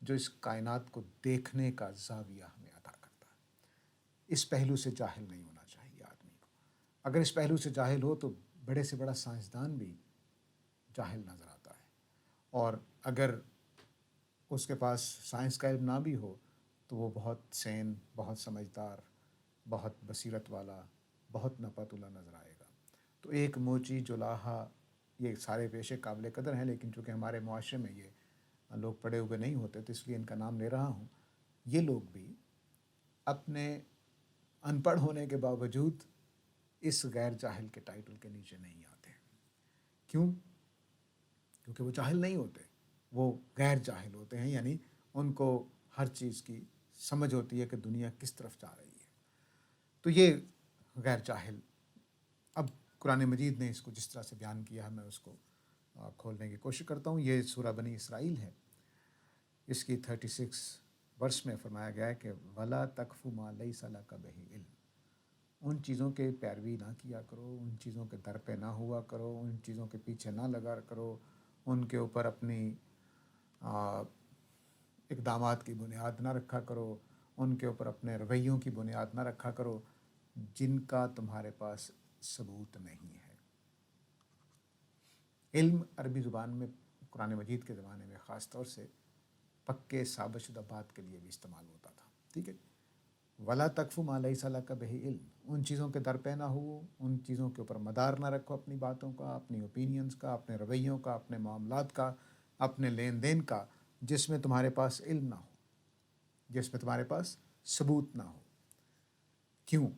جو اس کائنات کو دیکھنے کا زاویہ ہمیں عطا کرتا ہے۔ اس پہلو سے جاہل نہیں ہونا چاہیے آدمی کو۔ اگر اس پہلو سے جاہل ہو تو بڑے سے بڑا سائنسدان بھی جاہل نظر آتا ہے، اور اگر اس کے پاس سائنس کا علم نہ بھی ہو تو وہ بہت سین، بہت سمجھدار، بہت بصیرت والا، بہت نپتولہ نظر آئے گا۔ تو ایک موچی، جولاہا، یہ سارے پیشے قابل قدر ہیں، لیکن چونکہ ہمارے معاشرے میں یہ لوگ پڑھے ہوئے نہیں ہوتے تو اس لیے ان کا نام لے رہا ہوں۔ یہ لوگ بھی اپنے ان پڑھ ہونے کے باوجود اس غیر جاہل کے ٹائٹل کے نیچے نہیں آتے۔ کیوں؟ کیونکہ وہ جاہل نہیں ہوتے، وہ غیر جاہل ہوتے ہیں، یعنی ان کو ہر چیز کی سمجھ ہوتی ہے کہ دنیا کس طرف جا رہی ہے۔ تو یہ غیر جاہل، اب قرآن مجید نے اس کو جس طرح سے بیان کیا ہے میں اس کو کھولنے کی کوشش کرتا ہوں۔ یہ سورہ بنی اسرائیل ہے، اس کی 36 ورس میں فرمایا گیا ہے کہ وَلَا تَقْفُ مَا لَيْسَ لَكَ بِهِ علم، ان چیزوں کے پیروی نہ کیا کرو، ان چیزوں کے در پہ نہ ہوا کرو، ان چیزوں کے پیچھے نہ لگا کرو، ان کے اوپر اپنی اقدامات کی بنیاد نہ رکھا کرو، ان کے اوپر اپنے رویوں کی بنیاد نہ رکھا کرو جن کا تمہارے پاس ثبوت نہیں ہے۔ علم عربی زبان میں قرآن مجید کے زمانے میں خاص طور سے پکے ثابت شدہ بات کے لیے بھی استعمال ہوتا تھا، ٹھیک ہے۔ ولا تقف ما لیس لک بہ علم، ان چیزوں کے در پہ نہ ہو، ان چیزوں کے اوپر مدار نہ رکھو اپنی باتوں کا، اپنی اوپینینز کا، اپنے رویوں کا، اپنے معاملات کا، اپنے لین دین کا، جس میں تمہارے پاس علم نہ ہو، جس میں تمہارے پاس ثبوت نہ ہو۔ کیوں؟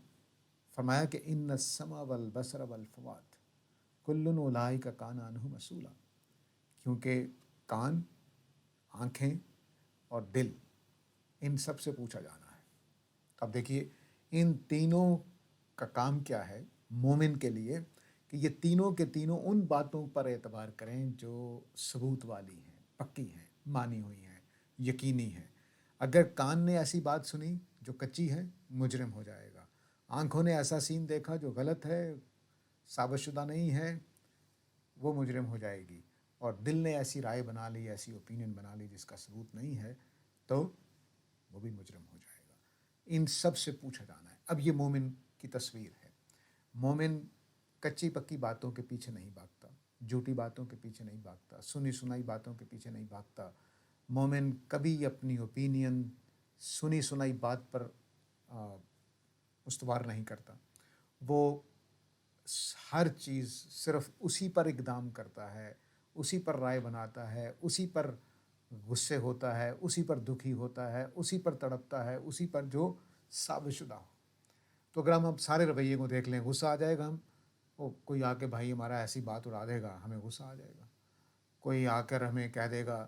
فرمایا کہ ان السمع والبصر والفؤاد کل اولئک کان عنہ مسئولا، کیونکہ کان، آنکھیں اور دل، ان سب سے پوچھا جانا ہے۔ اب دیکھیے ان تینوں کا کام کیا ہے مومن کے لیے، کہ یہ تینوں کے تینوں ان باتوں پر اعتبار کریں جو ثبوت والی ہیں، پکی ہیں، مانی ہوئی ہیں، یقینی ہیں۔ اگر کان نے ایسی بات سنی جو کچی ہے، مجرم ہو جائے گا۔ آنکھوں نے ایسا سین دیکھا جو غلط ہے، ثابت شدہ نہیں ہے، وہ مجرم ہو جائے گی۔ اور دل نے ایسی رائے بنا لی، ایسی اوپینین بنا لی جس کا ثبوت نہیں ہے، تو وہ بھی مجرم ہو جائے گا۔ ان سب سے پوچھا جانا ہے۔ اب یہ مومن کی تصویر ہے۔ مومن کچی پکی باتوں کے پیچھے نہیں بھاگتا، جھوٹی باتوں کے پیچھے نہیں بھاگتا، سنی سنائی باتوں کے پیچھے نہیں بھاگتا۔ مومن کبھی اپنی اوپینین سنی سنائی بات پر استوار نہیں کرتا۔ وہ ہر چیز صرف اسی پر اقدام کرتا ہے، اسی پر رائے بناتا ہے، اسی پر غصے ہوتا ہے، اسی پر دکھی ہوتا ہے، اسی پر تڑپتا ہے، اسی پر جو ثابت شدہ ہو۔ تو اگر ہم سارے رویے کو دیکھ لیں، غصہ آ جائے گا، کوئی آ کے بھائی ہمارا ایسی بات اڑا دے گا، ہمیں غصہ آ جائے گا۔ کوئی آ کر ہمیں کہہ دے گا،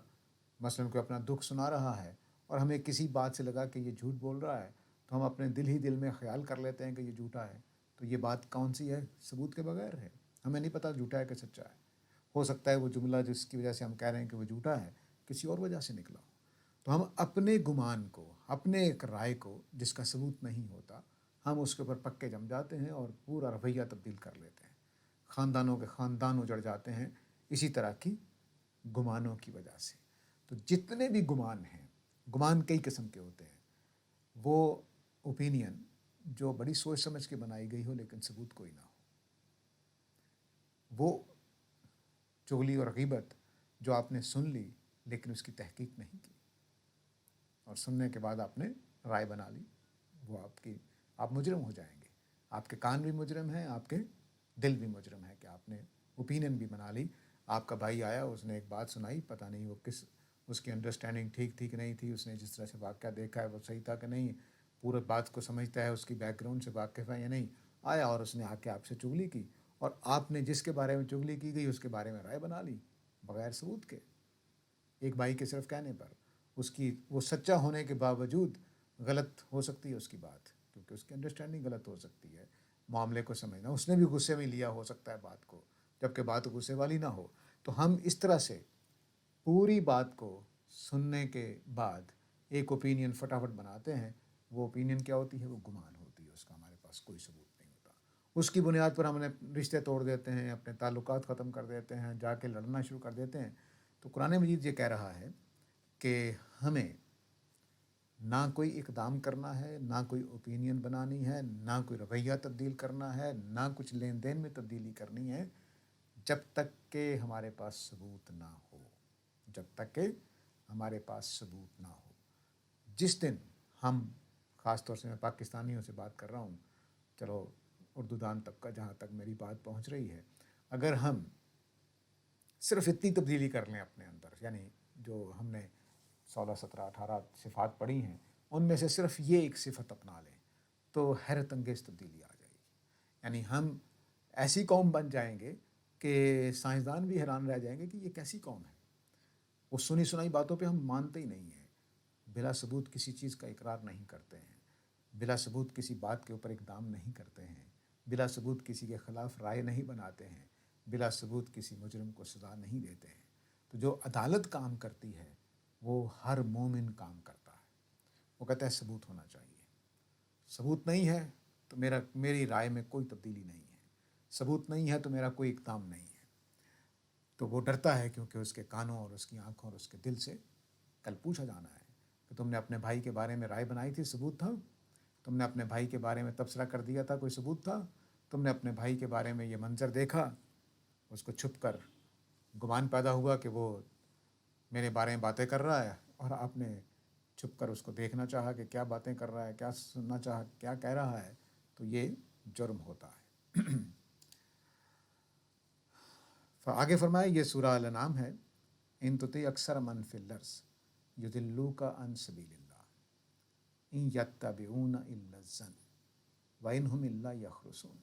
مثلاً کوئی اپنا دکھ سنا رہا ہے اور ہمیں کسی بات سے لگا کہ یہ جھوٹ بول رہا ہے، تو ہم اپنے دل ہی دل میں خیال کر لیتے ہیں کہ یہ جھوٹا ہے۔ تو یہ بات کون سی ہے؟ ثبوت کے بغیر ہے، ہمیں نہیں پتہ جھوٹا ہے کہ سچا ہے۔ ہو سکتا ہے وہ جملہ جس کی وجہ سے ہم کہہ رہے ہیں کہ وہ جھوٹا ہے کسی اور وجہ سے نکلا ہو۔ تو ہم اپنے گمان کو، اپنے ایک رائے کو جس کا ثبوت نہیں ہوتا، ہم اس کے اوپر پکے جم جاتے ہیں اور پورا رویہ تبدیل کر لیتے ہیں۔ خاندانوں کے خاندان اجڑ جاتے ہیں اسی طرح کی گمانوں کی وجہ سے۔ تو جتنے بھی گمان ہیں، گمان کئی قسم کے ہوتے ہیں۔ وہ اوپینین جو بڑی سوچ سمجھ کے بنائی گئی ہو لیکن ثبوت کوئی نہ ہو۔ وہ چغلی اور غیبت جو آپ نے سن لی لیکن اس کی تحقیق نہیں کی، اور سننے کے بعد آپ نے رائے بنا لی، وہ آپ مجرم ہو جائیں گے۔ آپ کے کان بھی مجرم ہیں، آپ کے دل بھی مجرم ہے کہ آپ نے اوپینین بھی بنا لی۔ آپ کا بھائی آیا، اس نے ایک بات سنائی، پتہ نہیں وہ اس کی انڈرسٹینڈنگ ٹھیک تھی کہ نہیں تھی، اس نے جس طرح سے واقعہ دیکھا ہے وہ صحیح تھا کہ نہیں، پورے بات کو سمجھتا ہے، اس کی بیک گراؤنڈ سے واقف ہے یا نہیں، آیا اور اس نے آ کے آپ سے چغلی کی، اور آپ نے جس کے بارے میں چغلی کی گئی اس کے بارے میں رائے بنا لی بغیر ثبوت کے، ایک بھائی کے صرف کہنے پر۔ وہ سچا ہونے کے باوجود غلط ہو سکتی ہے اس کی بات، کیونکہ اس کی انڈرسٹینڈنگ غلط ہو سکتی ہے، معاملے کو سمجھنا، اس نے بھی غصے میں لیا ہو سکتا ہے بات کو، جبکہ بات غصے والی نہ ہو۔ تو ہم اس طرح سے پوری بات کو سننے کے بعد ایک اوپینین فٹافٹ بناتے ہیں۔ وہ اوپینین کیا ہوتی ہے؟ وہ گمان ہوتی ہے، اس کا ہمارے پاس کوئی ثبوت نہیں ہوتا۔ اس کی بنیاد پر ہم نے رشتے توڑ دیتے ہیں، اپنے تعلقات ختم کر دیتے ہیں، جا کے لڑنا شروع کر دیتے ہیں۔ تو قرآن مجید یہ کہہ رہا ہے کہ ہمیں نہ کوئی اقدام کرنا ہے، نہ کوئی اوپینین بنانی ہے، نہ کوئی رویہ تبدیل کرنا ہے، نہ کچھ لین دین میں تبدیلی کرنی ہے، جب تک کہ ہمارے پاس ثبوت نہ ہو، جب تک کہ ہمارے پاس ثبوت نہ ہو۔ جس دن ہم، خاص طور سے میں پاکستانیوں سے بات کر رہا ہوں، چلو اردو دان تک کا جہاں تک میری بات پہنچ رہی ہے، اگر ہم صرف اتنی تبدیلی کر لیں اپنے اندر، یعنی جو ہم نے 16 17 18 صفات پڑھی ہیں ان میں سے صرف یہ ایک صفت اپنا لیں تو حیرت انگیز تبدیلی آ جائے گی۔ یعنی ہم ایسی قوم بن جائیں گے کہ سائنسدان بھی حیران رہ جائیں گے کہ یہ کیسی قوم ہے۔ وہ سنی سنائی باتوں پہ ہم مانتے ہی نہیں ہیں، بلا ثبوت کسی چیز کا اقرار نہیں کرتے ہیں، بلا ثبوت کسی بات کے اوپر اقدام نہیں کرتے ہیں، بلا ثبوت کسی کے خلاف رائے نہیں بناتے ہیں، بلا ثبوت کسی مجرم کو سزا نہیں دیتے ہیں۔ تو جو عدالت کام کرتی ہے وہ ہر مومن کام کرتا ہے۔ وہ کہتا ہے ثبوت ہونا چاہیے، ثبوت نہیں ہے تو میری رائے میں کوئی تبدیلی نہیں ہے، ثبوت نہیں ہے تو میرا کوئی اقدام نہیں ہے۔ تو وہ ڈرتا ہے کیونکہ اس کے کانوں اور اس کی آنکھوں اور اس کے دل سے کل پوچھا جانا ہے کہ تم نے اپنے بھائی کے بارے میں رائے بنائی تھی، ثبوت تھا؟ تم نے اپنے بھائی کے بارے میں تبصرہ کر دیا تھا، کوئی ثبوت تھا؟ تم نے اپنے بھائی کے بارے میں یہ منظر دیکھا، اس کو چھپ کر گمان پیدا ہوا کہ وہ میرے بارے میں باتیں کر رہا ہے، اور آپ نے چھپ کر اس کو دیکھنا چاہا کہ کیا باتیں کر رہا ہے، کیا سننا چاہا، کیا کہہ رہا ہے، تو یہ جرم ہوتا ہے۔ آگے فرمائے، یہ سورہ الانعام ہے، ان تطیع اکثر من فی الارض یضلوک عن سبیل اللہ ان یتبعون الا الظن وان ھم الا یخرصون۔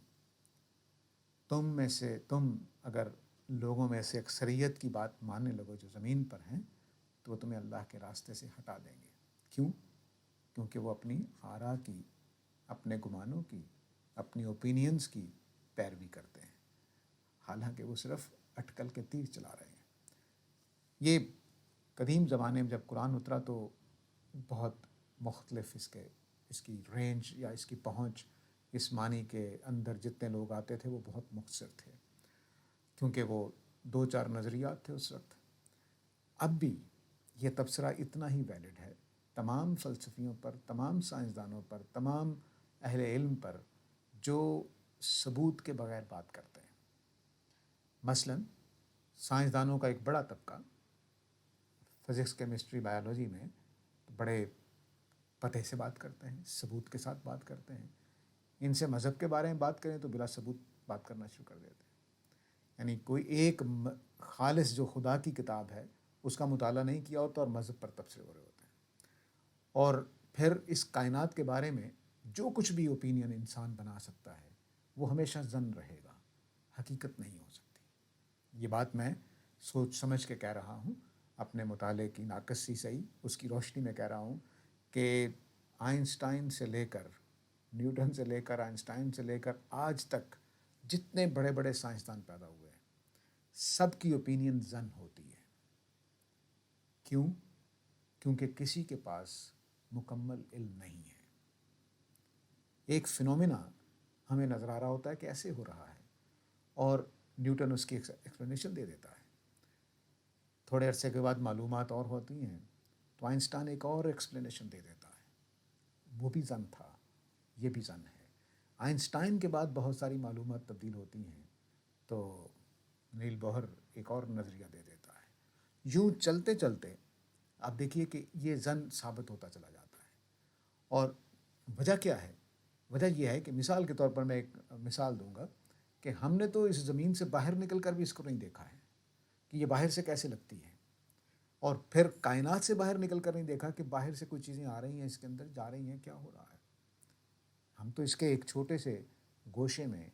تم اگر لوگوں میں سے اکثریت کی بات ماننے لگو جو زمین پر ہیں تو وہ تمہیں اللہ کے راستے سے ہٹا دیں گے۔ کیوں؟ کیونکہ وہ اپنی آراء کی، اپنے گمانوں کی، اپنی اوپینینز کی پیروی کرتے ہیں، حالانکہ وہ صرف اٹکل کے تیر چلا رہے ہیں۔ یہ قدیم زمانے میں جب قرآن اترا تو بہت مختلف اس کی رینج یا اس کی پہنچ، اس معنی کے اندر جتنے لوگ آتے تھے وہ بہت مختصر تھے، کیونکہ وہ 2 4 نظریات تھے اس وقت۔ اب بھی یہ تبصرہ اتنا ہی ویلڈ ہے تمام فلسفیوں پر، تمام سائنسدانوں پر، تمام اہل علم پر جو ثبوت کے بغیر بات کرتے ہیں۔ مثلاً سائنسدانوں کا ایک بڑا طبقہ فزکس، کیمسٹری، بایولوجی میں بڑے پتہ سے بات کرتے ہیں، ثبوت کے ساتھ بات کرتے ہیں۔ ان سے مذہب کے بارے میں بات کریں تو بلا ثبوت بات کرنا شروع کر دیتے ہیں۔ یعنی کوئی ایک خالص جو خدا کی کتاب ہے اس کا مطالعہ نہیں کیا ہوتا اور مذہب پر تبصرے ہو رہے ہوتے ہیں، اور پھر اس کائنات کے بارے میں جو کچھ بھی اوپینین انسان بنا سکتا ہے وہ ہمیشہ ظن رہے گا، حقیقت نہیں ہو سکتی۔ یہ بات میں سوچ سمجھ کے کہہ رہا ہوں، اپنے مطالعے کی ناقصی صحیح اس کی روشنی میں کہہ رہا ہوں کہ آئنسٹائن سے لے کر، نیوٹن سے لے کر، آئنسٹائن سے لے کر آج تک جتنے بڑے بڑے سائنسدان پیدا ہوئے ہیں سب کی اوپینین ظن ہوتی ہے۔ کیوں؟ کیونکہ کسی کے پاس مکمل علم نہیں ہے۔ ایک فینومینا ہمیں نظر آ رہا ہوتا ہے کہ ایسے ہو رہا ہے، اور نیوٹن اس کی ایکسپلینیشن دے دیتا ہے۔ تھوڑے عرصے کے بعد معلومات اور ہوتی ہیں تو آئنسٹائن ایک اور ایکسپلینیشن دے دیتا ہے، وہ بھی ظن تھا، یہ بھی ظن ہے۔ آئنسٹائن کے بعد بہت ساری معلومات تبدیل ہوتی ہیں تو نیل بوہر ایک اور نظریہ دے دیتا ہے۔ یوں چلتے چلتے آپ دیکھیے کہ یہ ظن ثابت ہوتا چلا جاتا ہے۔ اور وجہ کیا ہے؟ وجہ یہ ہے کہ مثال کے طور پر میں ایک مثال دوں گا کہ ہم نے تو اس زمین سے باہر نکل کر بھی اس کو نہیں دیکھا ہے کہ یہ باہر سے کیسے لگتی ہے، اور پھر کائنات سے باہر نکل کر نہیں دیکھا کہ باہر سے کوئی چیزیں آ رہی ہیں، اس کے اندر جا رہی ہیں، کیا ہو رہا ہے۔ ہم تو اس کے ایک چھوٹے سے گوشے میں،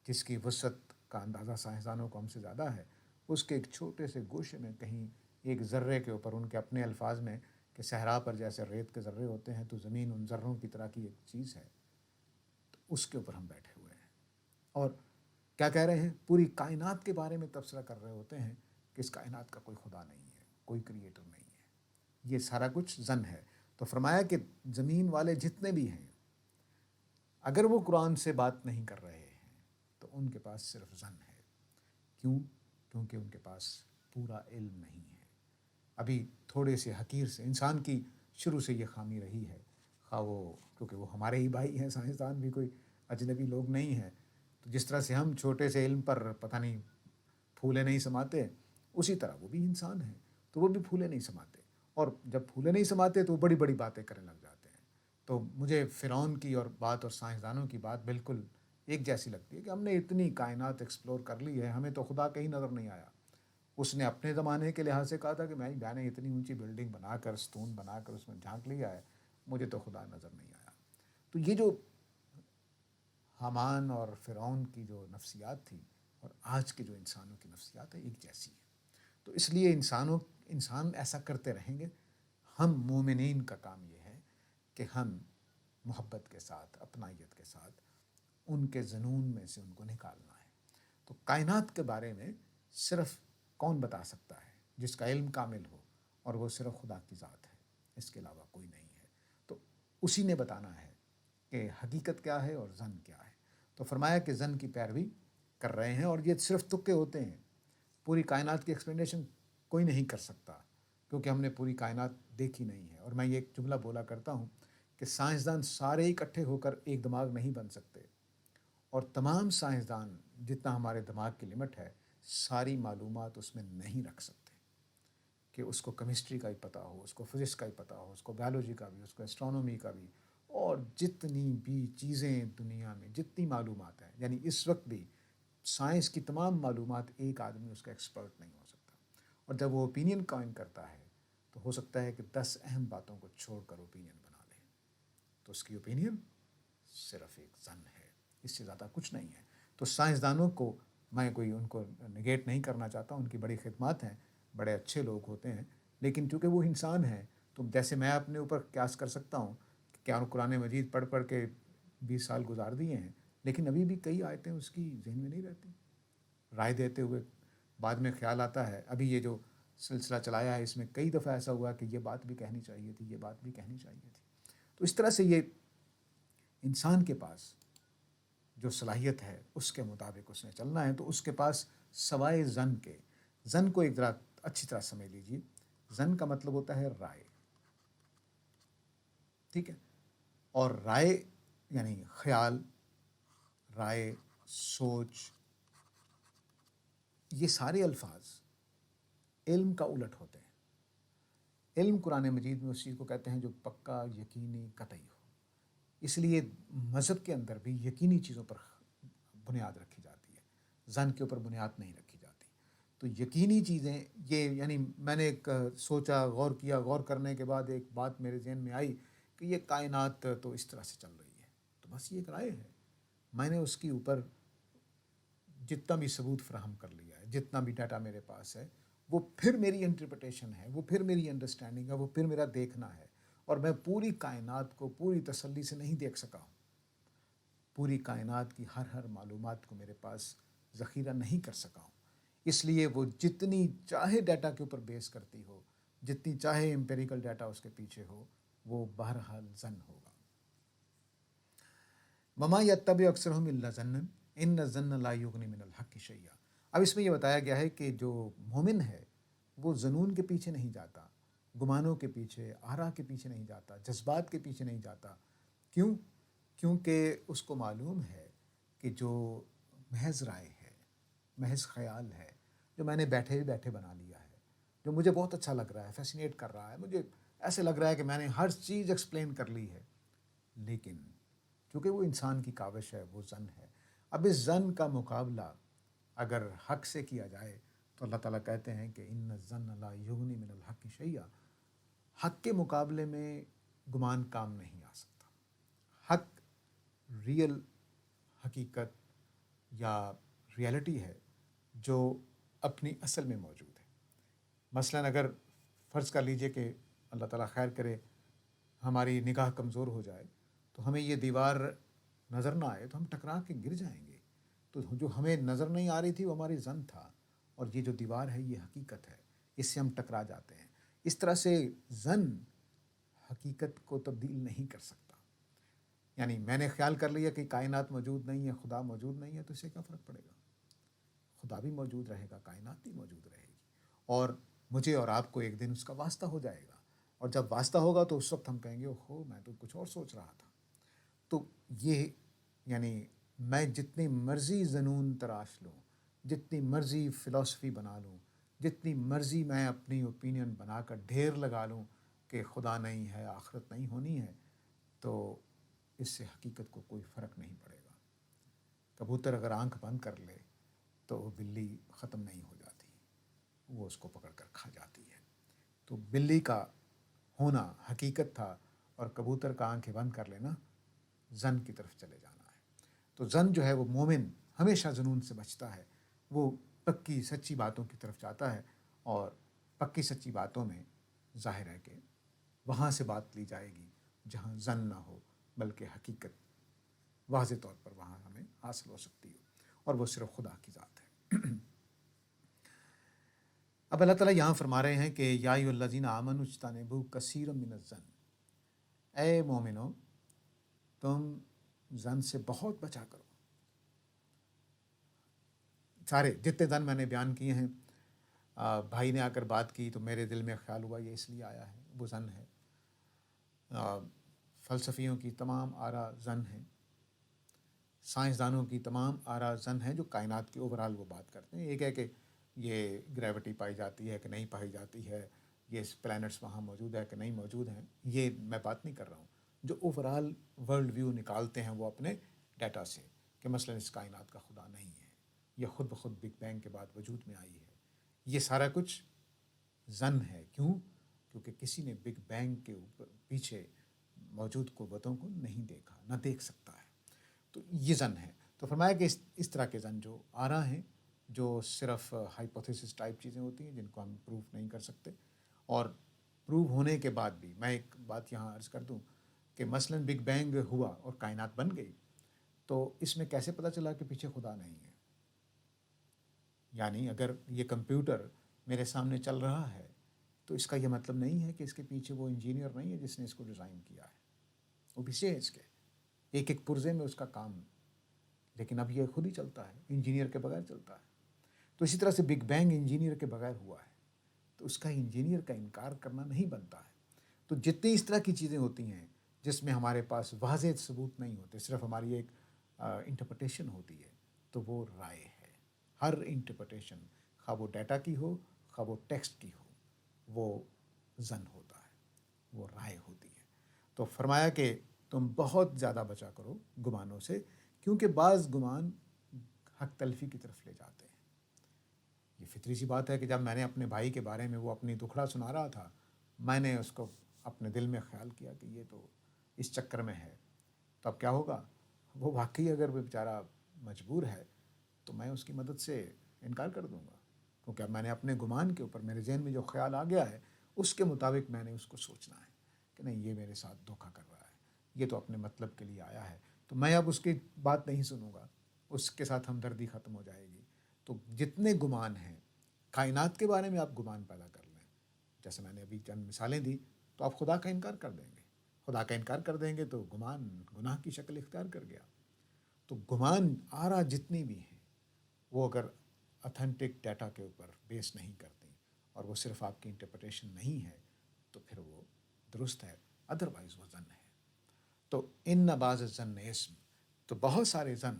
جس کی وسعت کا اندازہ سائنسدانوں کو ہم سے زیادہ ہے، اس کے ایک چھوٹے سے گوشے میں کہیں ایک ذرے کے اوپر، ان کے اپنے الفاظ میں کہ صحرا پر جیسے ریت کے ذرے ہوتے ہیں تو زمین ان ذروں کی طرح کی ایک چیز ہے، تو اس کے اوپر ہم بیٹھے ہوئے ہیں اور کیا کہہ رہے ہیں؟ پوری کائنات کے بارے میں تبصرہ کر رہے ہوتے ہیں کہ اس کائنات کا کوئی خدا نہیں ہے، کوئی کریٹر نہیں ہے، یہ سارا کچھ ظن ہے۔ تو فرمایا کہ زمین والے جتنے بھی ہیں اگر وہ قرآن سے بات نہیں کر رہے ہیں تو ان کے پاس صرف ظن ہے۔ کیوں؟ کیونکہ ان کے پاس پورا علم نہیں ہے۔ ابھی تھوڑے سے حقیر سے انسان کی شروع سے یہ خامی رہی ہے، خواہ وہ کیونکہ وہ ہمارے ہی بھائی ہیں، سائنسدان بھی کوئی اجنبی لوگ نہیں ہیں، تو جس طرح سے ہم چھوٹے سے علم پر پتہ نہیں پھولے نہیں سماتے، اسی طرح وہ بھی انسان ہیں، تو وہ بھی پھولے نہیں سماتے، اور جب پھولے نہیں سماتے تو وہ بڑی بڑی باتیں کرنے لگ جاتے ہیں۔ تو مجھے فرعون کی اور بات اور سائنسدانوں کی بات بالکل ایک جیسی لگتی ہے کہ ہم نے اتنی کائنات ایکسپلور کر لی ہے، ہمیں تو خدا کہیں نظر نہیں آیا۔ اس نے اپنے زمانے کے لحاظ سے کہا تھا کہ میں نے اتنی اونچی بلڈنگ بنا کر، ستون بنا کر اس میں جھانک لیا ہے، مجھے تو خدا نظر نہیں آیا۔ تو یہ جو حامان اور فرعون کی جو نفسیات تھی اور آج کے جو انسانوں کی نفسیات ہے ایک جیسی ہے۔ تو اس لیے انسان ایسا کرتے رہیں گے۔ ہم مومنین کا کام یہ ہے کہ ہم محبت کے ساتھ، اپنائیت کے ساتھ ان کے جنون میں سے ان کو نکالنا ہے۔ تو کائنات کے بارے میں صرف کون بتا سکتا ہے؟ جس کا علم کامل ہو، اور وہ صرف خدا کی ذات ہے، اس کے علاوہ کوئی نہیں ہے۔ تو اسی نے بتانا ہے کہ حقیقت کیا ہے اور ظن کیا ہے۔ تو فرمایا کہ ظن کی پیروی کر رہے ہیں، اور یہ صرف تکے ہوتے ہیں، پوری کائنات کی ایکسپلینیشن کوئی نہیں کر سکتا، کیونکہ ہم نے پوری کائنات دیکھی نہیں ہے۔ اور میں یہ ایک جملہ بولا کرتا ہوں کہ سائنسدان سارے اکٹھے ہو کر ایک دماغ نہیں بن سکتے، اور تمام سائنسدان جتنا ہمارے دماغ کی لمٹ ہے، ساری معلومات اس میں نہیں رکھ سکتے کہ اس کو کیمسٹری کا ہی پتہ ہو، اس کو فزکس کا ہی پتہ ہو، اس کو بایولوجی کا بھی، اس کو اسٹرانومی کا بھی، اور جتنی بھی چیزیں دنیا میں جتنی معلومات ہیں، یعنی اس وقت بھی سائنس کی تمام معلومات ایک آدمی اس کا ایکسپرٹ نہیں ہو سکتا۔ اور جب وہ اوپینین قائم کرتا ہے تو ہو سکتا ہے کہ 10 اہم باتوں کو چھوڑ کر اوپینین بنا لے، تو اس کی اوپینین صرف ایک ظن ہے، اس سے زیادہ کچھ نہیں ہے۔ تو سائنسدانوں کو میں کوئی ان کو نگیٹ نہیں کرنا چاہتا، ان کی بڑی خدمات ہیں، بڑے اچھے لوگ ہوتے ہیں، لیکن چونکہ وہ انسان ہیں، تو جیسے میں اپنے اوپر قیاس کر سکتا ہوں کہ کیا قرآن مجید پڑھ پڑھ کے 20 سال گزار دیے ہیں، لیکن ابھی بھی کئی آیتیں اس کی ذہن میں نہیں رہتی۔ رائے دیتے ہوئے بعد میں خیال آتا ہے، ابھی یہ جو سلسلہ چلایا ہے اس میں کئی دفعہ ایسا ہوا کہ یہ بات بھی کہنی چاہیے تھی، یہ بات بھی کہنی چاہیے تھی۔ تو اس طرح سے یہ انسان کے پاس جو صلاحیت ہے اس کے مطابق اس نے چلنا ہے۔ تو اس کے پاس سوائے ظن کے، ظن کو ایک ذرا اچھی طرح سمجھ لیجیے، ظن کا مطلب ہوتا ہے رائے، ٹھیک ہے؟ اور رائے یعنی خیال، رائے، سوچ، یہ سارے الفاظ علم کا الٹ ہوتے ہیں۔ علم قرآن مجید میں اس چیز کو کہتے ہیں جو پکا، یقینی، قطعی ہو۔ اس لیے مذہب کے اندر بھی یقینی چیزوں پر بنیاد رکھی جاتی ہے، ظن کے اوپر بنیاد نہیں رکھی جاتی۔ تو یقینی چیزیں یہ، یعنی میں نے ایک سوچا، غور کیا، غور کرنے کے بعد ایک بات میرے ذہن میں آئی کہ یہ کائنات تو اس طرح سے چل رہی ہے، تو بس یہ ایک رائے ہے، میں نے اس کے اوپر جتنا بھی ثبوت فراہم کر لیا ہے، جتنا بھی ڈیٹا میرے پاس ہے، وہ پھر میری انٹرپریٹیشن ہے، وہ پھر میری انڈرسٹینڈنگ ہے، وہ پھر میرا دیکھنا ہے، اور میں پوری کائنات کو پوری تسلی سے نہیں دیکھ سکا ہوں، پوری کائنات کی ہر معلومات کو میرے پاس ذخیرہ نہیں کر سکا ہوں۔ اس لیے وہ جتنی چاہے ڈیٹا کے اوپر بیس کرتی ہو، جتنی چاہے امپیریکل ڈیٹا اس کے پیچھے ہو، وہ بہرحال ظن ہوگا۔ وما یتبع اکثرهم الا ظنا ان الظن لا یغنی من الحق شیئا۔ اب اس میں یہ بتایا گیا ہے کہ جو مومن ہے وہ ظنون کے پیچھے نہیں جاتا، گمانوں کے پیچھے، آراء کے پیچھے نہیں جاتا، جذبات کے پیچھے نہیں جاتا۔ کیوں؟ کیونکہ اس کو معلوم ہے کہ جو محض رائے ہے، محض خیال ہے، جو میں نے بیٹھے بیٹھے بنا لیا ہے، جو مجھے بہت اچھا لگ رہا ہے، فیسینیٹ کر رہا ہے، مجھے ایسے لگ رہا ہے کہ میں نے ہر چیز ایکسپلین کر لی ہے، لیکن چونکہ وہ انسان کی کاوش ہے، وہ ظن ہے۔ اب اس ظن کا مقابلہ اگر حق سے کیا جائے تو اللہ تعالیٰ کہتے ہیں کہ ان الظن لا یغنی من الحق شیئا، حق کے مقابلے میں گمان کام نہیں آ سکتا۔ حق ریئل حقیقت یا ریئلٹی ہے جو اپنی اصل میں موجود ہے۔ مثلاً اگر فرض کر لیجئے کہ اللہ تعالیٰ خیر کرے ہماری نگاہ کمزور ہو جائے تو ہمیں یہ دیوار نظر نہ آئے تو ہم ٹکرا کے گر جائیں گے، تو جو ہمیں نظر نہیں آ رہی تھی وہ ہماری ظن تھا، اور یہ جو دیوار ہے یہ حقیقت ہے، اس سے ہم ٹکرا جاتے ہیں۔ اس طرح سے ظن حقیقت کو تبدیل نہیں کر سکتا۔ یعنی میں نے خیال کر لیا کہ کائنات موجود نہیں ہے، خدا موجود نہیں ہے، تو اس سے کیا فرق پڑے گا؟ خدا بھی موجود رہے گا، کائنات بھی موجود رہے گی، اور مجھے اور آپ کو ایک دن اس کا واسطہ ہو جائے گا، اور جب واسطہ ہوگا تو اس وقت ہم کہیں گے اوہو میں تو کچھ اور سوچ رہا تھا۔ تو یہ یعنی میں جتنی مرضی جنون تراش لوں، جتنی مرضی فلاسفی بنا لوں، جتنی مرضی میں اپنی اوپینین بنا کر ڈھیر لگا لوں کہ خدا نہیں ہے، آخرت نہیں ہونی ہے، تو اس سے حقیقت کو کوئی فرق نہیں پڑے گا۔ کبوتر اگر آنکھ بند کر لے تو بلی ختم نہیں ہو جاتی، وہ اس کو پکڑ کر کھا جاتی ہے۔ تو بلی کا ہونا حقیقت تھا، اور کبوتر کا آنکھیں بند کر لینا زن کی طرف چلے جانا ہے۔ تو زن جو ہے وہ مومن ہمیشہ جنون سے بچتا ہے، وہ پکی سچی باتوں کی طرف جاتا ہے، اور پکی سچی باتوں میں ظاہر ہے کہ وہاں سے بات لی جائے گی جہاں زن نہ ہو، بلکہ حقیقت واضح طور پر وہاں ہمیں حاصل ہو سکتی ہو، اور وہ صرف خدا کی ذات ہے۔ اب اللہ تعالیٰ یہاں فرما رہے ہیں کہ یا ایھا الذین آمنوا اجتنبوا کثیرا من الظن، اے مومنو تم زن سے بہت بچا کرو۔ سارے جتنے زن میں نے بیان کیے ہیں، بھائی نے آ کر بات کی تو میرے دل میں خیال ہوا یہ اس لیے آیا ہے، وہ زن ہے۔ فلسفیوں کی تمام آراء زن ہیں، سائنسدانوں کی تمام آراء زن ہیں جو کائنات کے اوورال وہ بات کرتے ہیں۔ ایک ہے کہ یہ گریوٹی پائی جاتی ہے کہ نہیں پائی جاتی ہے، یہ پلینٹس وہاں موجود ہے کہ نہیں موجود ہیں، یہ میں بات نہیں کر رہا ہوں۔ جو اوورال ورلڈ ویو نکالتے ہیں وہ اپنے ڈیٹا سے، کہ مثلاً اس کائنات کا خدا نہیں ہے، یہ خود بخود بگ بینگ کے بعد وجود میں آئی ہے، یہ سارا کچھ زن ہے۔ کیوں؟ کیونکہ کسی نے بگ بینگ کے اوپر پیچھے موجود قوتوں کو نہیں دیکھا، نہ دیکھ سکتا ہے، تو یہ زن ہے۔ تو فرمایا کہ اس طرح کے زن جو آراء ہیں، جو صرف ہائپوتھیسس ٹائپ چیزیں ہوتی ہیں جن کو ہم پروف نہیں کر سکتے، اور پروو ہونے کے بعد بھی میں ایک بات یہاں عرض کر دوں کہ مثلاً بگ بینگ ہوا اور کائنات بن گئی، تو اس میں کیسے پتہ چلا کہ پیچھے خدا نہیں ہے؟ یعنی اگر یہ کمپیوٹر میرے سامنے چل رہا ہے تو اس کا یہ مطلب نہیں ہے کہ اس کے پیچھے وہ انجینئر نہیں ہے جس نے اس کو ڈیزائن کیا ہے، وہ پیچھے ہے اس کے ایک ایک پرزے میں اس کا کام، لیکن اب یہ خود ہی چلتا ہے، انجینئر کے بغیر چلتا ہے۔ تو اسی طرح سے بگ بینگ انجینئر کے بغیر ہوا ہے، تو اس کا انجینئر کا انکار کرنا نہیں بنتا ہے۔ تو جتنی اس طرح کی چیزیں ہوتی ہیں جس میں ہمارے پاس واضح ثبوت نہیں ہوتے، صرف ہماری ایک انٹرپریٹیشن ہوتی ہے، تو وہ رائے ہے۔ ہر انٹرپریٹیشن، خواہ وہ ڈیٹا کی ہو خواہ وہ ٹیکسٹ کی ہو، وہ زن ہوتا ہے، وہ رائے ہوتی ہے۔ تو فرمایا کہ تم بہت زیادہ بچا کرو گمانوں سے، کیونکہ بعض گمان حق تلفی کی طرف لے جاتے ہیں۔ یہ فطری سی بات ہے کہ جب میں نے اپنے بھائی کے بارے میں وہ اپنی دکھڑا سنا رہا تھا، میں نے اس کو اپنے دل میں خیال کیا کہ یہ تو اس چکر میں ہے، تو اب کیا ہوگا؟ وہ واقعی اگر وہ بیچارہ مجبور ہے تو میں اس کی مدد سے انکار کر دوں گا، کیونکہ اب میں نے اپنے گمان کے اوپر میرے ذہن میں جو خیال آ گیا ہے اس کے مطابق میں نے اس کو سوچنا ہے کہ نہیں، یہ میرے ساتھ دھوکہ کر رہا ہے، یہ تو اپنے مطلب کے لیے آیا ہے، تو میں اب اس کی بات نہیں سنوں گا، اس کے ساتھ ہمدردی ختم ہو جائے گی۔ تو جتنے گمان ہیں کائنات کے بارے میں آپ گمان پیدا کر لیں، جیسے میں نے ابھی چند مثالیں دی، تو آپ خدا کا انکار کر دیں گے، خدا کا انکار کر دیں گے تو گمان گناہ کی شکل اختیار کر گیا۔ تو گمان آراء جتنی بھی ہیں وہ اگر اتھینٹک ڈیٹا کے اوپر بیس نہیں کرتی اور وہ صرف آپ کی انٹرپریٹیشن نہیں ہے تو پھر وہ درست ہے، ادروائز وہ زن ہے۔ تو ان بعض الظن اسم، تو بہت سارے زن،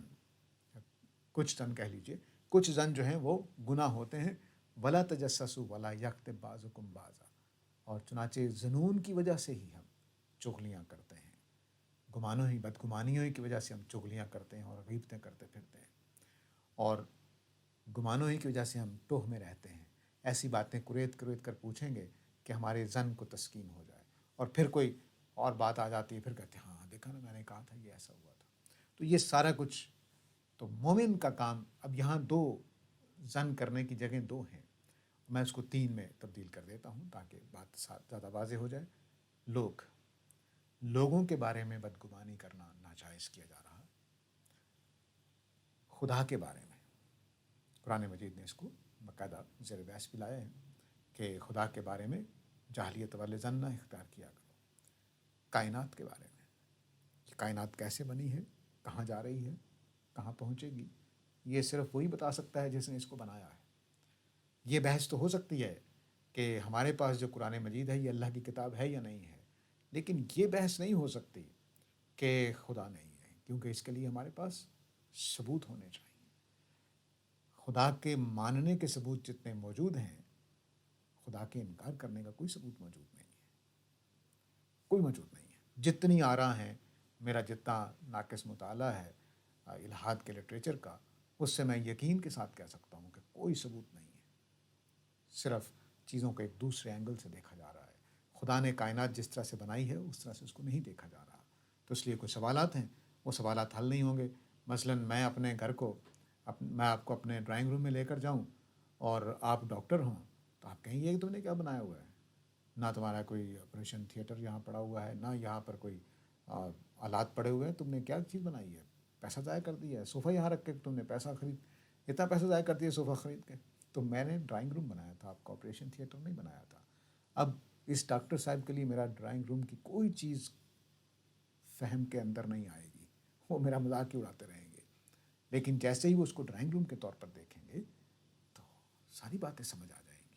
کچھ زن کہہ لیجئے، کچھ زن جو ہیں وہ گناہ ہوتے ہیں۔ ولا تجسسوا ولا یغتب بعضکم بعضا، اور چنانچہ جنون کی وجہ سے ہی ہم چغلیاں کرتے ہیں، بدگمانیوں کی وجہ سے ہم چغلیاں کرتے ہیں اور غیبتیں کرتے پھرتے ہیں، اور گمانوں ہی کی وجہ سے ہم ٹوہ میں رہتے ہیں، ایسی باتیں کریت کر پوچھیں گے کہ ہمارے زن کو تسکین ہو جائے، اور پھر کوئی اور بات آ جاتی ہے، پھر کہتے ہیں ہاں دیکھا نا میں نے کہا تھا یہ ایسا ہوا تھا۔ تو یہ سارا کچھ تو مومن کا کام، اب یہاں دو زن کرنے کی جگہ دو ہیں، میں اس کو تین میں تبدیل کر دیتا ہوں تاکہ بات زیادہ واضح ہو جائے۔ لوگوں کے بارے میں بدگمانی کرنا ناجائز کیا جا رہا، خدا کے بارے میں قرآن مجید نے اس کو باقاعدہ زیر بحث بھی لایا ہے کہ خدا کے بارے میں جاہلیت والے زن نہ اختیار کیا کرو۔ کائنات کے بارے میں، کہ کائنات کیسے بنی ہے، کہاں جا رہی ہے، کہاں پہنچے گی، یہ صرف وہی بتا سکتا ہے جس نے اس کو بنایا ہے۔ یہ بحث تو ہو سکتی ہے کہ ہمارے پاس جو قرآن مجید ہے یہ اللہ کی کتاب ہے یا نہیں ہے، لیکن یہ بحث نہیں ہو سکتی کہ خدا نہیں ہے، کیونکہ اس کے لیے ہمارے پاس ثبوت ہونے چاہیے۔ خدا کے ماننے کے ثبوت جتنے موجود ہیں، خدا کے انکار کرنے کا کوئی ثبوت موجود نہیں ہے، کوئی موجود نہیں ہے۔ جتنی آراء ہیں، میرا جتنا ناقص مطالعہ ہے الہاد کے لٹریچر کا، اس سے میں یقین کے ساتھ کہہ سکتا ہوں کہ کوئی ثبوت نہیں ہے، صرف چیزوں کو ایک دوسرے اینگل سے دیکھا جا رہا ہے۔ خدا نے کائنات جس طرح سے بنائی ہے اس طرح سے اس کو نہیں دیکھا جا رہا، تو اس لیے کچھ سوالات ہیں، وہ سوالات حل نہیں ہوں گے۔ مثلاً میں اپنے گھر کو میں آپ کو اپنے ڈرائنگ روم میں لے کر جاؤں اور آپ ڈاکٹر ہوں، تو آپ کہیں گے کہ تم نے کیا بنایا ہوا ہے؟ نہ تمہارا کوئی آپریشن تھیٹر یہاں پڑا ہوا ہے، نہ یہاں پر کوئی آلات پڑے ہوئے ہیں، تم نے کیا چیز بنائی ہے؟ پیسہ ضائع کر دیا ہے، صوفہ یہاں رکھ کے تم نے اتنا پیسہ ضائع کر دیا صوفہ خرید کے۔ تو میں نے ڈرائنگ روم بنایا تھا، آپ کا آپریشن تھیٹر نہیں بنایا تھا۔ اب اس ڈاکٹر صاحب کے لیے میرا ڈرائنگ روم کی کوئی چیز فہم کے اندر نہیں آئے گی، وہ میرا مذاق ہی اڑاتے رہیں گے، لیکن جیسے ہی وہ اس کو ڈرائنگ روم کے طور پر دیکھیں گے تو ساری باتیں سمجھ آ جائیں گی۔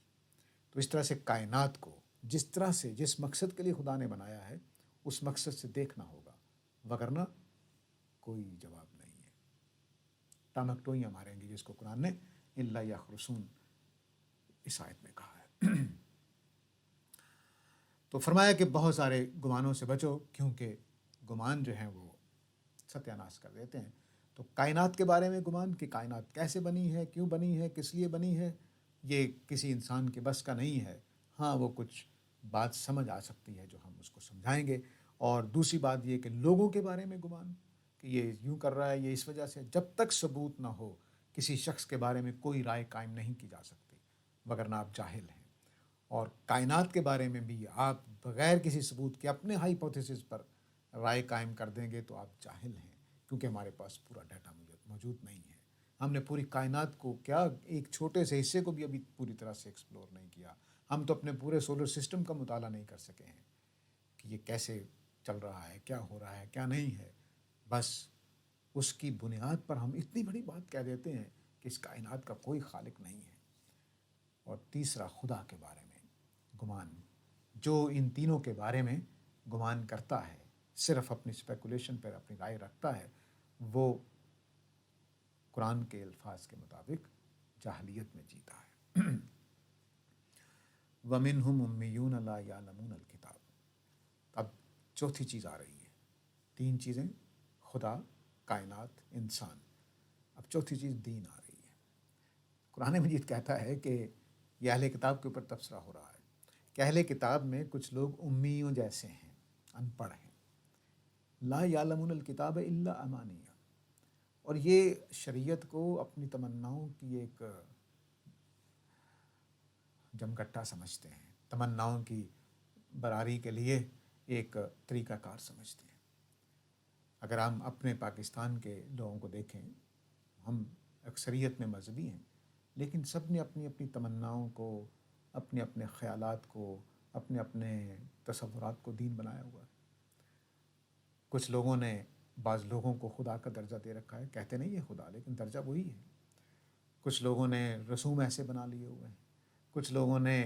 تو اس طرح سے کائنات کو جس طرح سے جس مقصد کے لیے خدا نے بنایا ہے اس مقصد سے دیکھنا ہوگا، وگرنہ کوئی جواب نہیں ہے۔ ٹامک ٹوئیاں ماریں گے، جس کو قرآن نے الا یخرسون اس آیت میں کہا ہے۔ تو فرمایا کہ بہت سارے گمانوں سے بچو، کیونکہ گمان جو ہیں وہ ستیہ ناش کر دیتے ہیں۔ تو کائنات کے بارے میں گمان کہ کائنات کیسے بنی ہے، کیوں بنی ہے، کس لیے بنی ہے، یہ کسی انسان کے بس کا نہیں ہے۔ ہاں وہ کچھ بات سمجھ آ سکتی ہے جو ہم اس کو سمجھائیں گے۔ اور دوسری بات یہ کہ لوگوں کے بارے میں گمان کہ یہ یوں کر رہا ہے، یہ اس وجہ سے، جب تک ثبوت نہ ہو کسی شخص کے بارے میں کوئی رائے قائم نہیں کی جا سکتی، وگرنہ آپ جاہل ہیں۔ اور کائنات کے بارے میں بھی آپ بغیر کسی ثبوت کے اپنے ہائپوتھیسس پر رائے قائم کر دیں گے تو آپ جاہل ہیں، کیونکہ ہمارے پاس پورا ڈیٹا موجود نہیں ہے۔ ہم نے پوری کائنات کو کیا، ایک چھوٹے سے حصے کو بھی ابھی پوری طرح سے ایکسپلور نہیں کیا۔ ہم تو اپنے پورے سولر سسٹم کا مطالعہ نہیں کر سکے ہیں کہ یہ کیسے چل رہا ہے، کیا ہو رہا ہے، کیا نہیں ہے۔ بس اس کی بنیاد پر ہم اتنی بڑی بات کہہ دیتے ہیں کہ اس کائنات کا کوئی خالق نہیں ہے۔ اور تیسرا، خدا کے بارے میں گمان، جو ان تینوں کے بارے میں گمان کرتا ہے، صرف اپنی اسپیکولیشن پر اپنی رائے رکھتا ہے، وہ قرآن کے الفاظ کے مطابق جاہلیت میں جیتا ہے۔ وَمِنْهُمْ أُمِّيُّونَ لَا يَعْلَمُونَ الْكِتَابَ۔ اب چوتھی چیز آ رہی ہے، تین چیزیں، خدا، کائنات، انسان، اب چوتھی چیز دین آ رہی ہے۔ قرآن مجید کہتا ہے کہ یہ اہل کتاب کے اوپر تبصرہ ہو رہا ہے کہ اہل کتاب میں کچھ لوگ امیوں جیسے ہیں، ان پڑھ ہیں، لا یعلمون الکتاب الا امانیہ، اور یہ شریعت کو اپنی تمناؤں کی ایک جمگٹا سمجھتے ہیں، تمناؤں کی براری کے لیے ایک طریقہ کار سمجھتے ہیں۔ اگر ہم اپنے پاکستان کے لوگوں کو دیکھیں، ہم اکثریت میں مذہبی ہیں، لیکن سب نے اپنی اپنی تمناؤں کو، اپنے اپنے خیالات کو، اپنے اپنے تصورات کو دین بنایا ہوا ہے۔ کچھ لوگوں نے بعض لوگوں کو خدا کا درجہ دے رکھا ہے، کہتے نہیں ہے خدا، لیکن درجہ وہی ہے۔ کچھ لوگوں نے رسوم ایسے بنا لیے ہوئے ہیں، کچھ لوگوں نے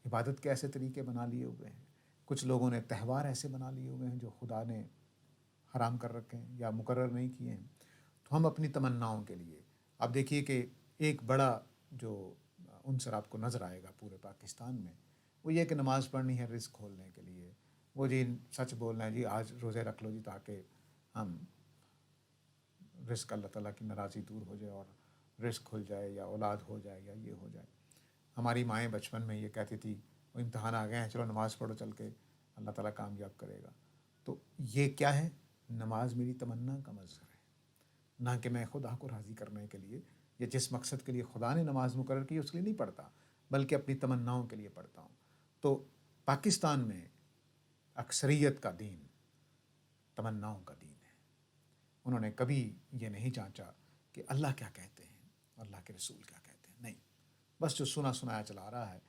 عبادت کے ایسے طریقے بنا لیے ہوئے ہیں، کچھ لوگوں نے تہوار ایسے بنا لیے ہوئے ہیں جو خدا نے حرام کر رکھے ہیں یا مقرر نہیں کیے ہیں۔ تو ہم اپنی تمناؤں کے لیے، آپ دیکھیے کہ ایک بڑا جو عنصر آپ کو نظر آئے گا پورے پاکستان میں، وہ یہ کہ نماز پڑھنی ہے رزق کھولنے کے لیے، وہ جی سچ بولنا ہے، جی آج روزے رکھ لو جی تاکہ ہم رزق اللہ تعالیٰ کی ناراضی دور ہو جائے اور رزق کھل جائے یا اولاد ہو جائے یا یہ ہو جائے۔ ہماری مائیں بچپن میں یہ کہتی تھی، وہ امتحان آ گئے ہیں، چلو نماز پڑھو چل کے، اللہ تعالیٰ کامیاب کرے گا۔ تو یہ کیا ہے؟ نماز میری تمنا کا مظہر ہے، نہ کہ میں خدا کو راضی کرنے کے لیے یا جس مقصد کے لیے خدا نے نماز مقرر کی اس کے لیے نہیں پڑھتا، بلکہ اپنی تمناؤں کے لیے پڑھتا ہوں۔ تو پاکستان میں اکثریت کا دین تمناؤں کا دین ہے۔ انہوں نے کبھی یہ نہیں جانچا کہ اللہ کیا کہتے ہیں، اللہ کے رسول کیا کہتے ہیں، نہیں، بس جو سنا سنایا چلا رہا ہے،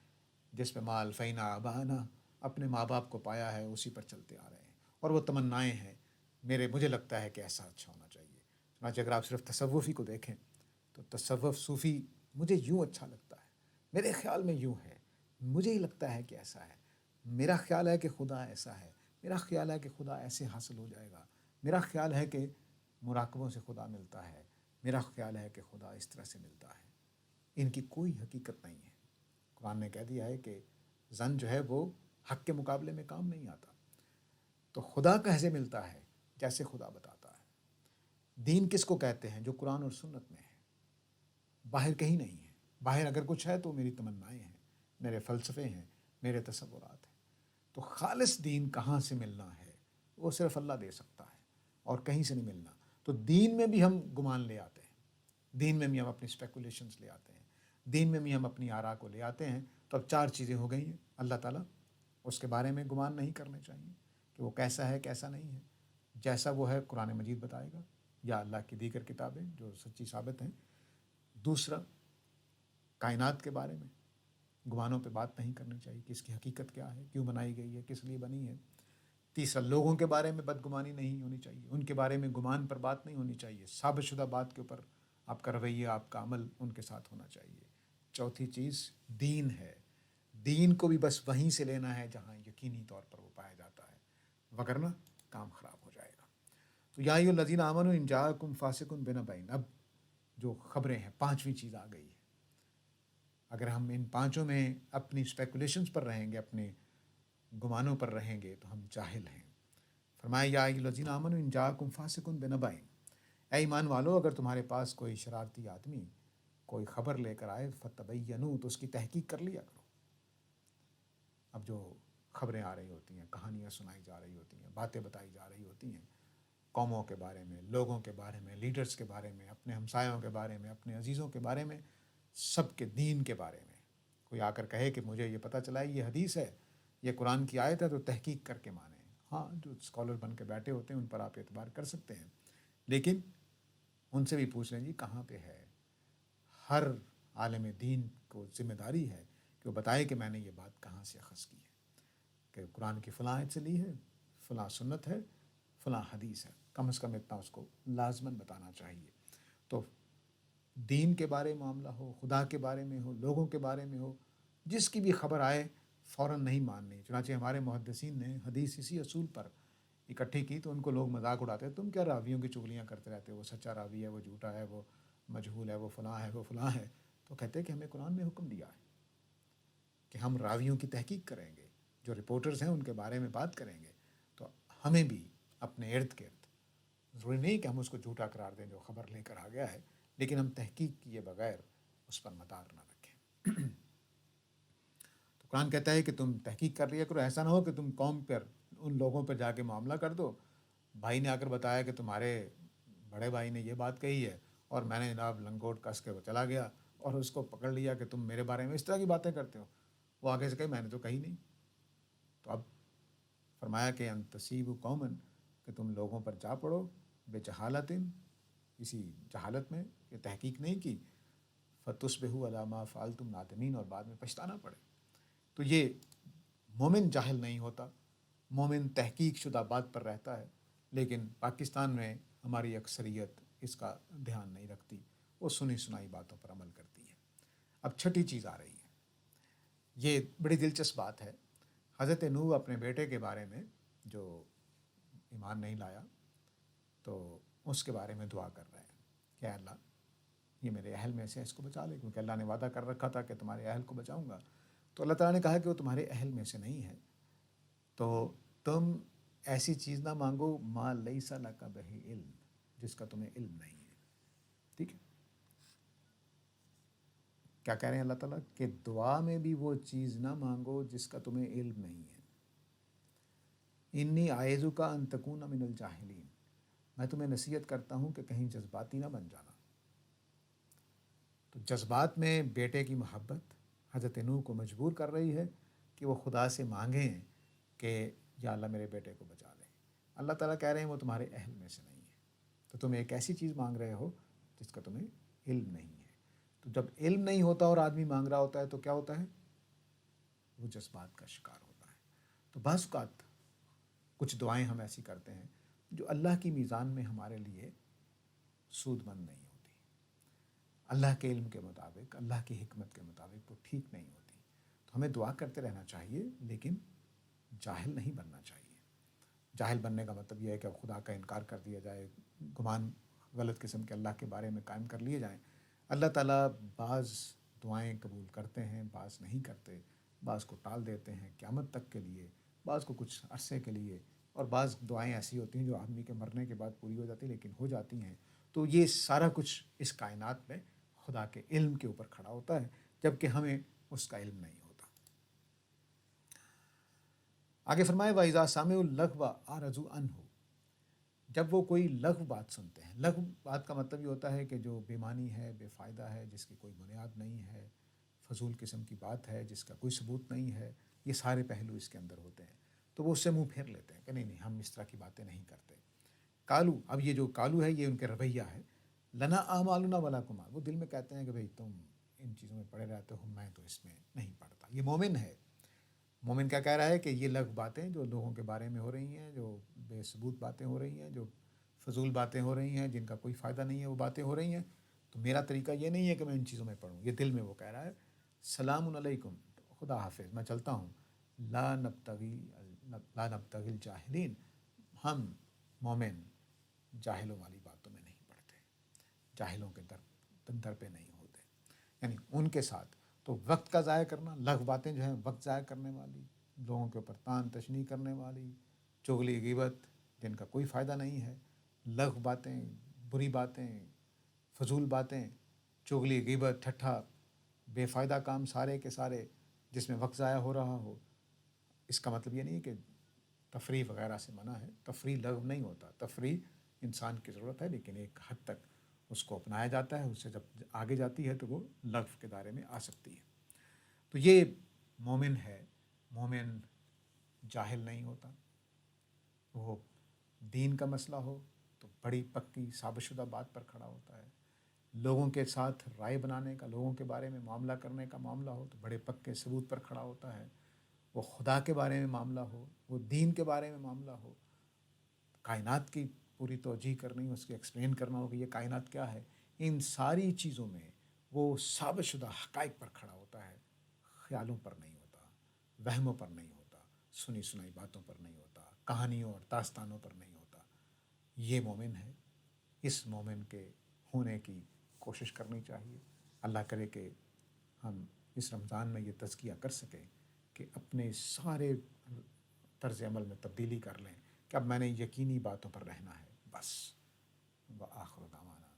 جس پہ مال فینا آبانا، اپنے ماں باپ کو پایا ہے اسی پر چلتے آ رہے ہیں، اور وہ تمنائیں ہیں۔ مجھے لگتا ہے کہ ایسا اچھا ہونا چاہیے۔ چنانچہ اگر آپ صرف تصوفی کو دیکھیں تو تصوف صوفی مجھے یوں اچھا لگتا ہے، میرے خیال میں یوں ہے، مجھے ہی لگتا ہے کہ ایسا ہے، میرا خیال ہے کہ خدا ایسا ہے، میرا خیال ہے کہ خدا ایسے حاصل ہو جائے گا، میرا خیال ہے کہ مراقبوں سے خدا ملتا ہے، میرا خیال ہے کہ خدا اس طرح سے ملتا ہے۔ ان کی کوئی حقیقت نہیں ہے۔ قرآن نے کہہ دیا ہے کہ ظن جو ہے وہ حق کے مقابلے میں کام نہیں آتا۔ تو خدا کیسے ملتا ہے؟ جیسے خدا بتاتا ہے۔ دین کس کو کہتے ہیں؟ جو قرآن اور سنت میں ہے، باہر کہیں نہیں ہے۔ باہر اگر کچھ ہے تو میری تمنائیں ہیں، میرے فلسفے ہیں، میرے تصورات ہیں۔ تو خالص دین کہاں سے ملنا ہے؟ وہ صرف اللہ دے سکتا ہے اور کہیں سے نہیں ملنا۔ تو دین میں بھی ہم گمان لے آتے ہیں، دین میں بھی ہم اپنی اسپیکولیشنز لے آتے ہیں، دین میں بھی ہم اپنی آراء کو لے آتے ہیں۔ تو اب 4 چیزیں ہو گئی ہیں۔ اللہ تعالیٰ، اس کے بارے میں گمان نہیں کرنے چاہیے کہ وہ کیسا ہے کیسا نہیں ہے، جیسا وہ ہے قرآن مجید بتائے گا یا اللہ کی دیگر کتابیں جو سچی ثابت ہیں۔ دوسرا، کائنات کے بارے میں گمانوں پہ بات نہیں کرنی چاہیے کہ اس کی حقیقت کیا ہے، کیوں بنائی گئی ہے، کس لیے بنی ہے۔ تیسرا، لوگوں کے بارے میں بدگمانی نہیں ہونی چاہیے، ان کے بارے میں گمان پر بات نہیں ہونی چاہیے، ثابت شدہ بات کے اوپر آپ کا رویہ، آپ کا عمل ان کے ساتھ ہونا چاہیے۔ چوتھی چیز دین ہے، دین کو بھی بس وہیں سے لینا ہے جہاں یقینی طور پر وہ پایا جاتا ہے، وگرنہ کام خراب ہو جائے گا۔ تو یا ایھا الذین آمنوا ان جاءکم فاسق بنبأ، اب جو خبریں ہیں، 5ویں چیز آ گئی ہے۔ اگر ہم ان 5 میں اپنی اسپیکولیشنز پر رہیں گے، اپنے گمانوں پر رہیں گے تو ہم جاہل ہیں۔ فرمایا یا ایھا الذین آمنوا ان جاءکم فاسق بنبأ، اے ایمان والو اگر تمہارے پاس کوئی شرارتی آدمی کوئی خبر لے کر آئے، فتبینوا، تو اس کی تحقیق کر لیا کرو۔ اب جو خبریں آ رہی ہوتی ہیں، کہانیاں سنائی جا رہی ہوتی ہیں، باتیں بتائی جا رہی ہوتی ہیں، قوموں کے بارے میں، لوگوں کے بارے میں، لیڈرز کے بارے میں، اپنے ہمسایوں کے بارے میں، اپنے عزیزوں کے بارے میں، سب کے دین کے بارے میں، کوئی آ کر کہے کہ مجھے یہ پتہ چلا ہے یہ حدیث ہے، یہ قرآن کی آیت ہے، تو تحقیق کر کے مانیں۔ ہاں، جو اسکالر بن کے بیٹھے ہوتے ہیں ان پر آپ اعتبار کر سکتے ہیں، لیکن ان سے بھی پوچھ لیں جی کہاں پہ ہے۔ ہر عالم دین کو ذمہ داری ہے کہ وہ بتائے کہ میں نے یہ بات کہاں سے اخذ کی ہے، کہ قرآن کی فلاں آیت سے لی ہے، فلاں سنت ہے، فلاں حدیث ہے، کم از کم اتنا اس کو لازماً بتانا چاہیے۔ تو دین کے بارے معاملہ ہو، خدا کے بارے میں ہو، لوگوں کے بارے میں ہو، جس کی بھی خبر آئے فوراً نہیں ماننی۔ چنانچہ ہمارے محدثین نے حدیث اسی اصول پر اکٹھی کی، تو ان کو لوگ مذاق اڑاتے تم کیا راویوں کی چغلیاں کرتے رہتے ہو، وہ سچا راوی ہے، وہ جھوٹا ہے، وہ مجہول ہے، وہ فلاں ہے، وہ فلاں ہے۔ تو کہتے ہیں کہ ہمیں قرآن نے حکم دیا ہے کہ ہم راویوں کی تحقیق کریں گے، جو رپورٹرز ہیں ان کے بارے میں بات کریں گے۔ تو ہمیں بھی اپنے ارد گرد، ضروری نہیں کہ ہم اس کو جھوٹا قرار دیں جو خبر لے کر آ گیا ہے، لیکن ہم تحقیق کیے بغیر اس پر مدار نہ رکھیں۔ تو قرآن کہتا ہے کہ تم تحقیق کر لیا کرو، ایسا نہ ہو کہ تم قوم پر، ان لوگوں پر جا کے معاملہ کر دو، بھائی نے آ کر بتایا کہ تمہارے بڑے بھائی نے یہ بات کہی ہے، اور میں نے جناب لنگوٹ کس کے وہ چلا گیا اور اس کو پکڑ لیا کہ تم میرے بارے میں اس طرح کی باتیں کرتے ہو۔ وہ آگے سے کہے میں نے تو کہی نہیں۔ تو اب فرمایا کہ ان تصیبوا قوما، کہ تم لوگوں پر جا پڑو بجہالۃ، اسی جہالت میں، یہ تحقیق نہیں کی، فتصبحوا علی ما فعلتم نادمین، اور بعد میں پچھتانا پڑے۔ تو یہ مومن جاہل نہیں ہوتا، مومن تحقیق شدہ بات پر رہتا ہے، لیکن پاکستان میں ہماری اکثریت اس کا دھیان نہیں رکھتی، وہ سنی سنائی باتوں پر عمل کرتی ہے۔ اب 6ٹھی چیز آ رہی ہے، یہ بڑی دلچسپ بات ہے۔ حضرت نوح اپنے بیٹے کے بارے میں جو ایمان نہیں لایا، تو اس کے بارے میں دعا کر رہے ہیں کہ اے اللہ یہ میرے اہل میں سے اس کو بچا لے، کیونکہ اللہ نے وعدہ کر رکھا تھا کہ تمہارے اہل کو بچاؤں گا۔ تو اللہ تعالیٰ نے کہا کہ وہ تمہارے اہل میں سے نہیں ہے، تو تم ایسی چیز نہ مانگو ما لیس لک بہ علم، جس کا تمہیں علم نہیں ہے۔ ٹھیک ہے، کیا کہہ رہے ہیں اللہ تعالیٰ کہ دعا میں بھی وہ چیز نہ مانگو جس کا تمہیں علم نہیں ہے۔ انی اعوذک ان تکون من الجاہلین، میں تمہیں نصیحت کرتا ہوں کہ کہیں جذباتی نہ بن جانا۔ تو جذبات میں بیٹے کی محبت حضرت نوح کو مجبور کر رہی ہے کہ وہ خدا سے مانگیں کہ یا اللہ میرے بیٹے کو بچا لیں۔ اللہ تعالیٰ کہہ رہے ہیں وہ تمہارے اہل میں سے نہیں ہے، تو تم ایک ایسی چیز مانگ رہے ہو جس کا تمہیں علم نہیں ہے۔ تو جب علم نہیں ہوتا اور آدمی مانگ رہا ہوتا ہے تو کیا ہوتا ہے؟ وہ جذبات کا شکار ہوتا ہے۔ تو بعض اوقات کچھ دعائیں ہم ایسی کرتے ہیں جو اللہ کی میزان میں ہمارے لیے سود مند نہیں ہوتی، اللہ کے علم کے مطابق، اللہ کی حکمت کے مطابق وہ ٹھیک نہیں ہوتی۔ تو ہمیں دعا کرتے رہنا چاہیے، لیکن جاہل نہیں بننا چاہیے۔ جاہل بننے کا مطلب یہ ہے کہ اب خدا کا انکار کر دیا جائے، گمان غلط قسم کے اللہ کے بارے میں قائم کر لیے جائیں۔ اللہ تعالیٰ بعض دعائیں قبول کرتے ہیں، بعض نہیں کرتے، بعض کو ٹال دیتے ہیں قیامت تک کے لیے، بعض کو کچھ عرصے کے لیے، اور بعض دعائیں ایسی ہوتی ہیں جو آدمی کے مرنے کے بعد پوری ہو جاتی ہیں، لیکن ہو جاتی ہیں۔ تو یہ سارا کچھ اس کائنات میں خدا کے علم کے اوپر کھڑا ہوتا ہے، جبکہ ہمیں اس کا علم نہیں ہوتا۔ آگے فرمائے وَإِذَا سَمِعُوا اللَّغْوَ أَعْرَضُوا عَنْهُ، جب وہ کوئی لغو بات سنتے ہیں۔ لغو بات کا مطلب یہ ہوتا ہے کہ جو بے معنی ہے، بے فائدہ ہے، جس کی کوئی بنیاد نہیں ہے، فضول قسم کی بات ہے، جس کا کوئی ثبوت نہیں ہے، یہ سارے پہلو اس کے اندر ہوتے ہیں۔ تو وہ اس سے منہ پھیر لیتے ہیں کہ نہیں ہم اس طرح کی باتیں نہیں کرتے۔ کالو، اب یہ جو کالو ہے یہ ان کے رویہ ہے، لنا اعمالنا ولاکم، وہ دل میں کہتے ہیں کہ بھئی تم ان چیزوں میں پڑے رہتے ہو، میں تو اس میں نہیں پڑتا۔ یہ مومن ہے۔ مومن کیا کہہ رہا ہے کہ یہ لغو باتیں جو لوگوں کے بارے میں ہو رہی ہیں، جو بے ثبوت باتیں ہو رہی ہیں، جو فضول باتیں ہو رہی ہیں، جن کا کوئی فائدہ نہیں ہے، وہ باتیں ہو رہی ہیں، تو میرا طریقہ یہ نہیں ہے کہ میں ان چیزوں میں پڑھوں۔ یہ دل میں وہ کہہ رہا ہے سلام علیکم، خدا حافظ، میں چلتا ہوں، لا نبتغی الجاہلین، ہم مومن جاہلوں والی باتوں میں نہیں پڑھتے، جاہلوں کے در پہ نہیں ہوتے۔ یعنی ان کے ساتھ تو وقت کا ضائع کرنا، لغو باتیں جو ہیں وقت ضائع کرنے والی، لوگوں کے اوپر تان تشنیع کرنے والی، چغلی غیبت جن کا کوئی فائدہ نہیں ہے، لغو باتیں، بری باتیں، فضول باتیں، چغلی غیبت، ٹھٹھا، بے فائدہ کام سارے کے سارے جس میں وقت ضائع ہو رہا ہو۔ اس کا مطلب یہ نہیں کہ تفریح وغیرہ سے منع ہے، تفریح لغو نہیں ہوتا، تفریح انسان کی ضرورت ہے، لیکن ایک حد تک اس کو اپنایا جاتا ہے، اس سے جب آگے جاتی ہے تو وہ لغو کے دائرے میں آ سکتی ہے۔ تو یہ مومن ہے۔ مومن جاہل نہیں ہوتا۔ وہ دین کا مسئلہ ہو تو بڑی پکی ثابت شدہ بات پر کھڑا ہوتا ہے۔ لوگوں کے ساتھ رائے بنانے کا، لوگوں کے بارے میں معاملہ کرنے کا معاملہ ہو تو بڑے پکے ثبوت پر کھڑا ہوتا ہے۔ وہ خدا کے بارے میں معاملہ ہو، وہ دین کے بارے میں معاملہ ہو، کائنات کی پوری توجیہ کرنی، اس کی ایکسپلین کرنا ہو کہ یہ کائنات کیا ہے، ان ساری چیزوں میں وہ ثابت شدہ حقائق پر کھڑا ہوتا ہے، خیالوں پر نہیں ہوتا، وہموں پر نہیں ہوتا، سنی سنائی باتوں پر نہیں ہوتا، کہانیوں اور داستانوں پر نہیں ہوتا۔ یہ مومن ہے۔ اس مومن کے ہونے کی کوشش کرنی چاہیے۔ اللہ کرے کہ ہم اس رمضان میں یہ تزکیہ کر سکیں کہ اپنے سارے طرز عمل میں تبدیلی کر لیں کہ اب میں نے یقینی باتوں پر رہنا ہے بس۔ وآخر دعوانا